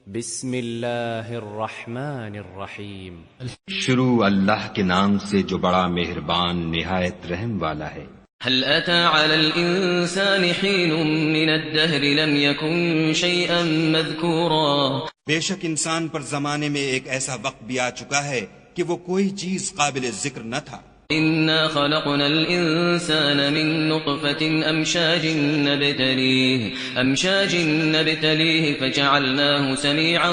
بسم اللہ الرحمن الرحیم شروع اللہ کے نام سے جو بڑا مہربان نہایت رحم والا ہے۔ هل أتى على الإنسان حين من الدهر لم يكن شيئا مذكورا؟ بے شک انسان پر زمانے میں ایک ایسا وقت بھی آ چکا ہے کہ وہ کوئی چیز قابل ذکر نہ تھا۔ إنا خلقنا الإنسان من نطفة أمشاج نبتليه فجعلناه سميعا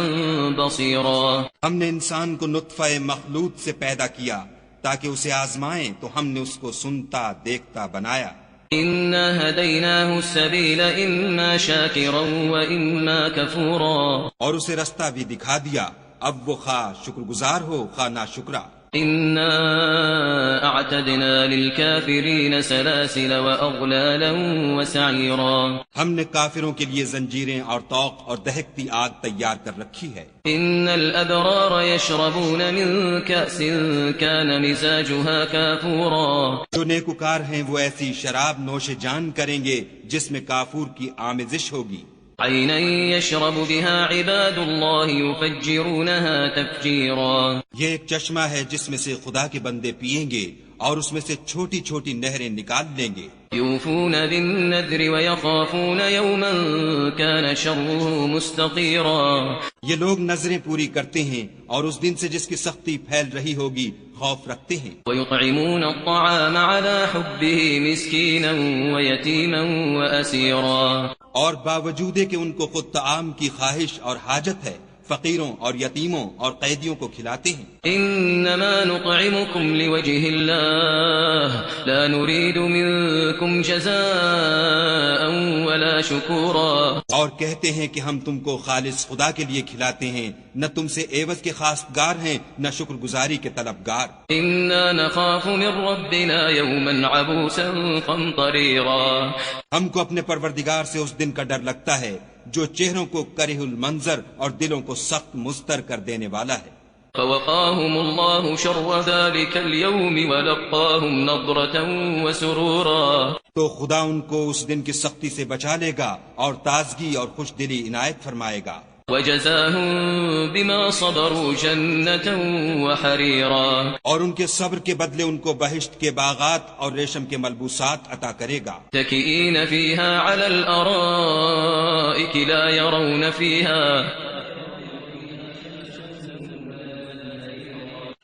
بصيرا۔ ہم نے انسان کو نطفہ مخلوط سے پیدا کیا تاکہ اسے آزمائیں، تو ہم نے اس کو سنتا دیکھتا بنایا۔ إنا هديناه السبيل إما شاكرا وإما كفورا۔ اور اسے رستہ بھی دکھا دیا، اب وہ خواہ شکر گزار ہو خواہ ناشکرا۔ إنا أعتدنا للكافرين سلاسل وأغلالا وسعيرا۔ ہم نے کافروں کے لیے زنجیریں اور طوق اور دہکتی آگ تیار کر رکھی ہے۔ إن الأبرار يشربون من كأس كان مزاجها كافورا۔ جو نیکوکار ہیں وہ ایسی شراب نوش جان کریں گے جس میں کافور کی آمیزش ہوگی۔ عينا يشرب بها عباد الله يفجرونها تفجيرا۔ یہ ایک چشمہ ہے جس میں سے خدا کے بندے پیئیں گے اور اس میں سے چھوٹی چھوٹی نہریں نکال لیں گے۔ يوفون بالنذر ويخافون يوما كان شره مستطيرا۔ یہ لوگ نظریں پوری کرتے ہیں اور اس دن سے جس کی سختی پھیل رہی ہوگی خوف رکھتے ہیں۔ ويطعمون الطعام على حبه مسكينا ويتيما وأسيرا۔ اور باوجود کہ ان کو خود طعام کی خواہش اور حاجت ہے، فقیروں اور یتیموں اور قیدیوں کو کھلاتے ہیں۔ انما نطعمكم لوجه الله لا نريد منكم جزاء ولا شكورا۔ اور کہتے ہیں کہ ہم تم کو خالص خدا کے لیے کھلاتے ہیں، نہ تم سے عوض کے خواستگار ہیں نہ شکر گزاری کے طلبگار۔ انا نخاف من ربنا يوما عبوسا قمطريرا۔ ہم کو اپنے پروردگار سے اس دن کا ڈر لگتا ہے جو چہروں کو کرہ المنظر اور دلوں کو سخت مضطر کر دینے والا ہے۔ فوقاهم الله شر ذلك اليوم ولقاهم نضرة وسرورا۔ تو خدا ان کو اس دن کی سختی سے بچا لے گا اور تازگی اور خوش دلی عنایت فرمائے گا۔ وجزاهم بما صبروا جنة وحريرا۔ اور ان کے صبر کے بدلے ان کو بہشت کے باغات اور ریشم کے ملبوسات عطا کرے گا۔ متكئين فيها على الأرائك لا يرون فيها۔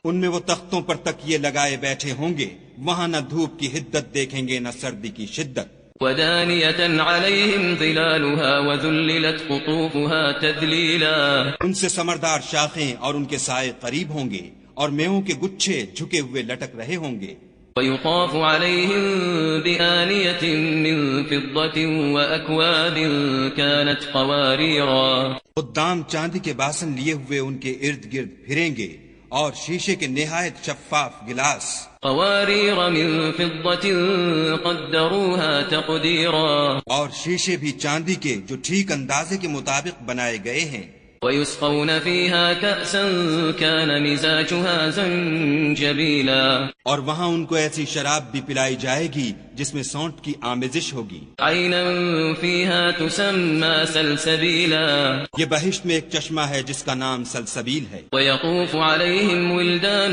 ان میں وہ تختوں پر تکیے لگائے بیٹھے ہوں گے، وہاں نہ دھوپ کی حدت دیکھیں گے نہ سردی کی شدت۔ ودانية عليهم ظلالها وذللت قطوفها تذليلا۔ ان سے ثمردار شاخیں اور ان کے سائے قریب ہوں گے اور میووں کے گچھے جھکے ہوئے لٹک رہے ہوں گے۔ ويطاف عليهم بآنية من فضة وأكواب كانت قواريرا۔ خدام چاندی کے باسن لیے ہوئے ان کے ارد گرد پھریں گے اور شیشے کے نہایت شفاف گلاس۔ قوارير من فضة قدروها تقديرا۔ اور شیشے بھی چاندی کے جو ٹھیک اندازے کے مطابق بنائے گئے ہیں۔ ويسقون فيها كأسا كان مزاجها زنجبيلا۔ اور وہاں ان کو ایسی شراب بھی پلائی جائے گی جس میں سونٹ کی آمیزش ہوگی۔ عينا فيها تسمى سلسبيلا۔ یہ بہشت میں ایک چشمہ ہے جس کا نام سلسبیل ہے۔ ويطوف عليهم ولدان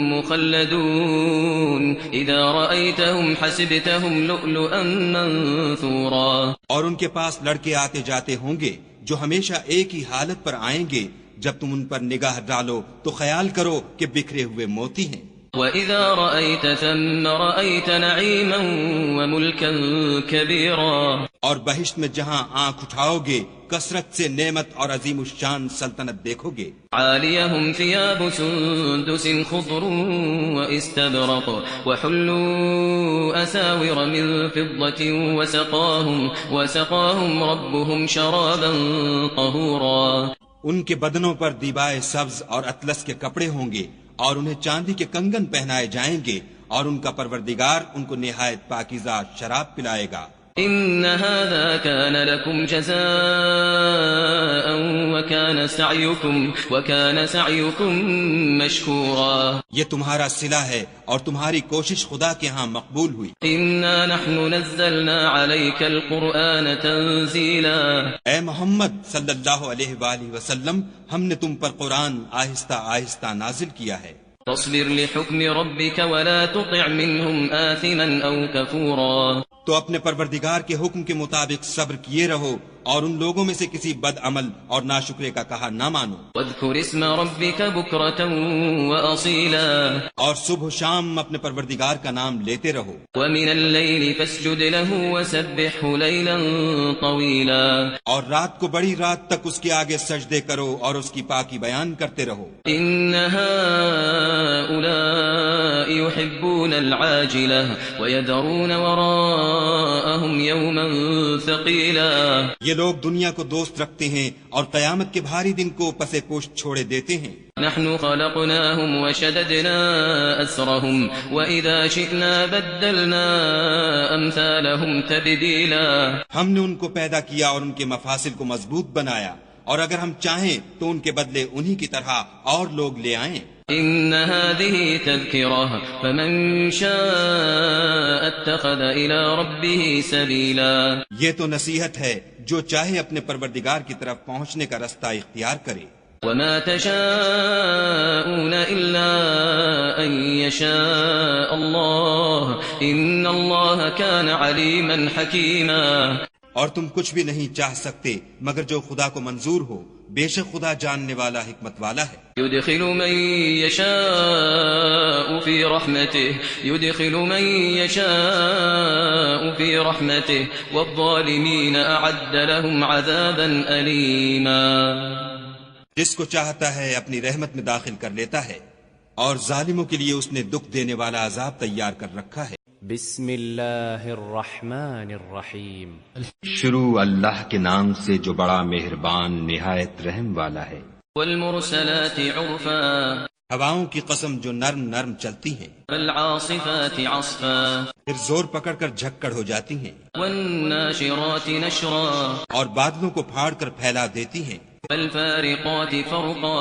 مخلدون إذا رأيتهم حسبتهم لؤلؤا منثورا۔ اور ان کے پاس لڑکے آتے جاتے ہوں گے جو ہمیشہ ایک ہی حالت پر آئیں گے، جب تم ان پر نگاہ ڈالو تو خیال کرو کہ بکھرے ہوئے موتی ہیں۔ وَإِذَا رَأَيْتَ ثَمَّ رَأَيْتَ نَعِيمًا وَمُلْكًا كَبِيرًا۔ اور بہشت میں جہاں آنکھ اٹھاؤ گے کثرت سے نعمت اور عظیم الشان سلطنت دیکھو گے۔ عَالِيَهُمْ ثِيَابُ سُندُسٍ خُضْرٌ وَإِسْتَبْرَقٌ وَحُلُّوا أَسَاوِرَ مِن فِضَّةٍ وَسَقَاهُمْ رَبُّهُمْ شَرَابًا طَهُورًا۔ ان کے بدنوں پر دیبائے سبز اور اطلس کے کپڑے ہوں گے اور انہیں چاندی کے کنگن پہنائے جائیں گے، اور ان کا پروردگار ان کو نہایت پاکیزہ شراب پلائے گا۔ إن هذا كان لكم جزاء وكان سعيكم مشكورا. یہ تمہارا صلہ ہے اور تمہاری کوشش خدا کے ہاں مقبول ہوئی. إنا نحن نزلنا عليك القرآن تنزيلا. اے محمد صلی اللہ علیہ وآلہ وسلم، ہم نے تم پر قرآن آہستہ آہستہ نازل کیا ہے. فاصبر لحكم ربك ولا تطع منهم آثما أو كفورا. تو اپنے پروردگار کے حکم کے مطابق صبر کیے رہو اور ان لوگوں میں سے کسی بد عمل اور ناشکرے کا کہا نہ مانو. واذكر اسم ربك بكرة وأصيلا. اور صبح و شام اپنے پروردگار کا نام لیتے رہو. ومن الليل فاسجد له وسبحه ليلا طويلا. اور رات کو بڑی رات تک اس کے آگے سجدے کرو اور اس کی پاکی بیان کرتے رہو. إن هؤلاء يحبون العاجلة ويذرون وراءهم يوما ثقيلا. یہ لوگ دنیا کو دوست رکھتے ہیں اور قیامت کے بھاری دن کو پس پشت چھوڑے دیتے ہیں. نحن خلقناهم وشددنا أسرهم وإذا شئنا بدلنا أمثالهم تبديلا. ہم نے ان کو پیدا کیا اور ان کے مفاصل کو مضبوط بنایا، اور اگر ہم چاہیں تو ان کے بدلے انہی کی طرح اور لوگ لے آئیں. إن هذه تذكرة فمن شاء اتخذ إلى ربه سبيلا. یہ تو نصیحت ہے، جو چاہے اپنے پروردگار کی طرف پہنچنے کا رستہ اختیار کرے. وما تشاءون إلا أن يشاء الله إن الله كان عليما حكيما. اور تم کچھ بھی نہیں چاہ سکتے مگر جو خدا کو منظور ہو، بے شک خدا جاننے والا حکمت والا ہے. يدخل من يشاء في رحمته والظالمين أعد لهم عذابا أليما. جس کو چاہتا ہے اپنی رحمت میں داخل کر لیتا ہے، اور ظالموں کے لیے اس نے دکھ دینے والا عذاب تیار کر رکھا ہے. بسم اللہ الرحمن الرحیم. شروع اللہ کے نام سے جو بڑا مہربان نہایت رحم والا ہے. والمرسلات عرفا. ہواؤں کی قسم جو نرم نرم چلتی ہیں، والعاصفات عصفا. پھر زور پکڑ کر جھکڑ ہو جاتی ہیں، والناشرات نشرا. اور بادلوں کو پھاڑ کر پھیلا دیتی ہیں، فالفارقات فرقا.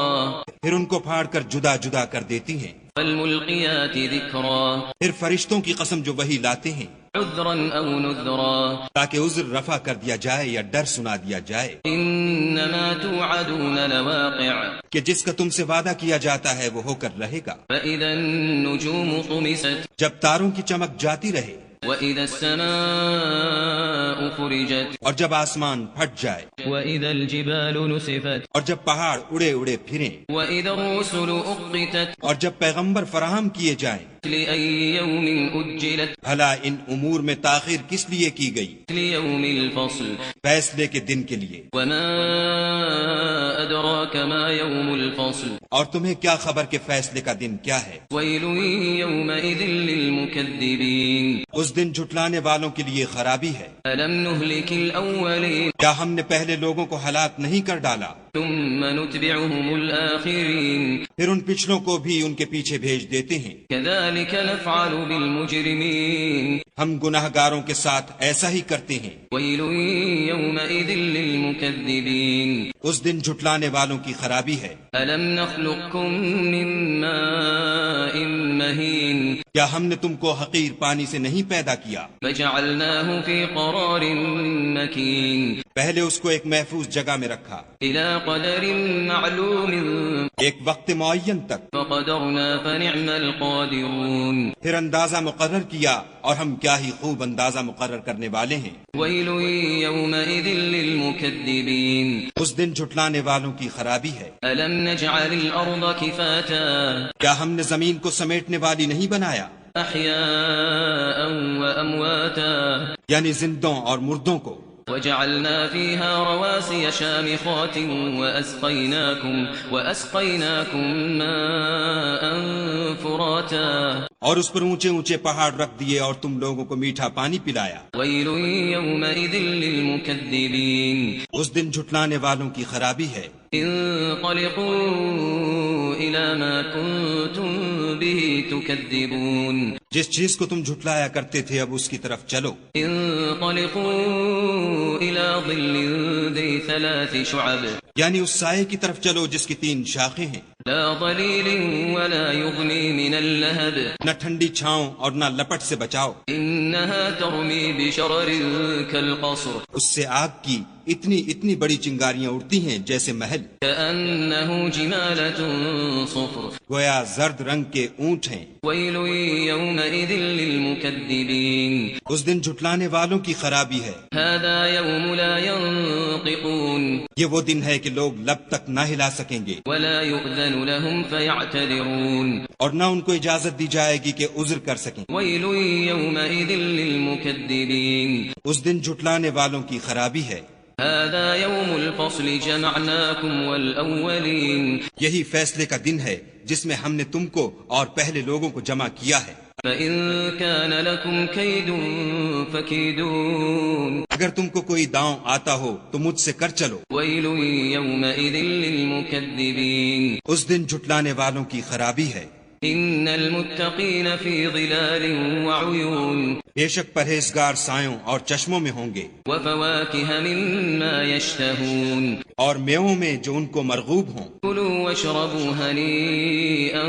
پھر ان کو پھاڑ کر جدا جدا کر دیتی ہیں. فالملقيات ذكرا. پھر فرشتوں کی قسم جو وہی لاتے ہیں عذرا او نذرا. تاکہ عذر رفع کر دیا جائے یا ڈر سنا دیا جائے. انما توعدون لواقع. کہ جس کا تم سے وعدہ کیا جاتا ہے وہ ہو کر رہے گا. فاذا النجوم طمست. جب تاروں کی چمک جاتی رہے. واذا السماء فرجت. اور جب آسمان پھٹ جائے. واذا الجبال نسفت. اور جب پہاڑ اڑے اڑے پھریں. واذا الرسل اقتت. اور جب پیغمبر فراہم کیے جائیں. لأي يوم أجلت. بھلا ان امور میں تاخیر کس لیے کی گئی؟ ليوم الفصل. فیصلے کے دن کے لیے. وما أدراك ما يوم الفصل. اور تمہیں کیا خبر کہ فیصلے کا دن کیا ہے؟ ويل يومئذ للمكذبين. اس دن جھٹلانے والوں کے لیے خرابی ہے. ألم نهلك الأولين. کیا ہم نے پہلے لوگوں کو ہلاک نہیں کر ڈالا؟ ثم نتبعهم الآخرين. پھر ان پچھلوں کو بھی ان کے پیچھے بھیج دیتے ہیں. كذلك نفعل بالمجرمين. ہم گناہ گاروں کے ساتھ ایسا ہی کرتے ہیں. ويل يومئذ للمكذبين. اس دن جھٹلانے والوں کی خرابی ہے. ألم نخلقكم من ماء مهين. کیا ہم نے تم کو حقیر پانی سے نہیں پیدا کیا؟ فجعلناه في قرار مكين. پہلے اس کو ایک محفوظ جگہ میں رکھا، إلى قدر معلوم. ایک وقت معین تک. فقدرنا فنعم القادرون. پھر اندازہ مقرر کیا، اور ہم کیا ہی خوب اندازہ مقرر کرنے والے ہیں. ويل يومئذ للمكذبين. اس دن جھٹلانے والوں کی خرابی ہے. ألم نجعل الأرض كفاتا. کیا ہم نے زمین کو سمیٹنے والی نہیں بنایا؟ أحياء وأمواتا. یعنی زندوں اور مردوں کو. وجعلنا فيها رواسي شامخات وأسقيناكم ماء فراتا. اور اس پر اونچے اونچے پہاڑ رکھ دیے اور تم لوگوں کو میٹھا پانی پلایا. ويل يومئذ للمكذبين. اس دن جھٹلانے والوں کی خرابی ہے. انطلقوا إلى ما كنتم به تكذبون. جس چیز کو تم جھٹلایا کرتے تھے اب اس کی طرف چلو. انطلقوا إلى ظل ذي 3 شعب یعنی اس سائے کی طرف چلو جس کی 3 شاخیں ہیں. لا ظليل ولا يغني من اللهب نہ ٹھنڈی چھاؤں اور نہ لپٹ سے بچاؤ. إنها ترمي بشرر كالقصر اس سے آگ کی اتنی بڑی چنگاریاں اڑتی ہیں جیسے محل. كأنه جمالة صفر گویا زرد رنگ کے اونٹ ہیں. ويل يومئذ للمكذبين اس دن جھٹلانے والوں کی خرابی ہے. هذا يوم لا ينطقون یہ وہ دن ہے کہ لوگ لب تک نہ ہلا سکیں گے ولا يؤذن لهم فيعتذرون اور نہ ان کو اجازت دی جائے گی کہ عذر کر سکیں. ويل يومئذ للمكذبين اس دن جھٹلانے والوں کی خرابی ہے. هذا يوم الفصل جمعناكم والأولين یہی فیصلے کا دن ہے جس میں ہم نے تم کو اور پہلے لوگوں کو جمع کیا ہے. فإن كان لكم كيد فكيدون اگر تم کو کوئی داؤں آتا ہو تو مجھ سے کر چلو. ويل يومئذ للمكذبين اس دن جھٹلانے والوں کی خرابی ہے. إن المتقين في ظلال وعيون بے شک پرہیزگار سایوں اور چشموں میں ہوں گے. وفواكه مما يشتهون اور میووں میں جو ان کو مرغوب ہوں. كلوا واشربوا هنيئا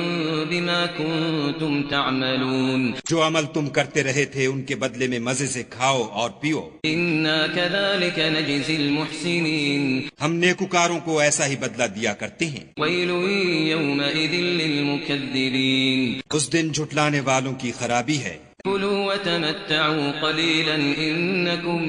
بما كنتم تعملون جو عمل تم کرتے رہے تھے ان کے بدلے میں مزے سے کھاؤ اور پیو. إنا كذلك نجزي المحسنين ہم نیکوکاروں کو ایسا ہی بدلہ دیا کرتے ہیں. ويل يومئذ للمكذبين اس دن جھٹلانے والوں کی خرابی ہے. كلوا وتمتعوا قليلا إنكم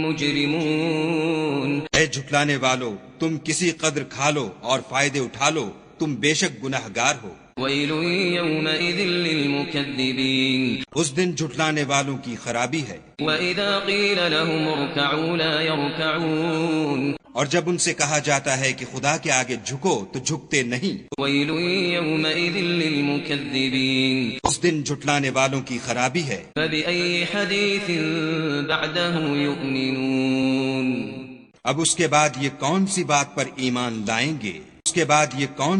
مجرمون اے جھٹلانے والو تم کسی قدر کھا لو اور فائدے اٹھا لو تم بے شک گناہگار ہو. ويل يومئذ للمكذبين اس دن جھٹلانے والوں کی خرابی ہے. وإذا قيل لهم اركعوا لا يركعون اور جب ان سے کہا جاتا ہے کہ خدا کے آگے جھکو تو جھکتے نہیں. ويل يومئذ للمكذبين اس دن جھٹلانے والوں کی خرابی ہے. فبأي حديث بعده يؤمنون اب اس کے بعد یہ کون سی بات پر ایمان لائیں گے؟ اس کے بعد یہ کون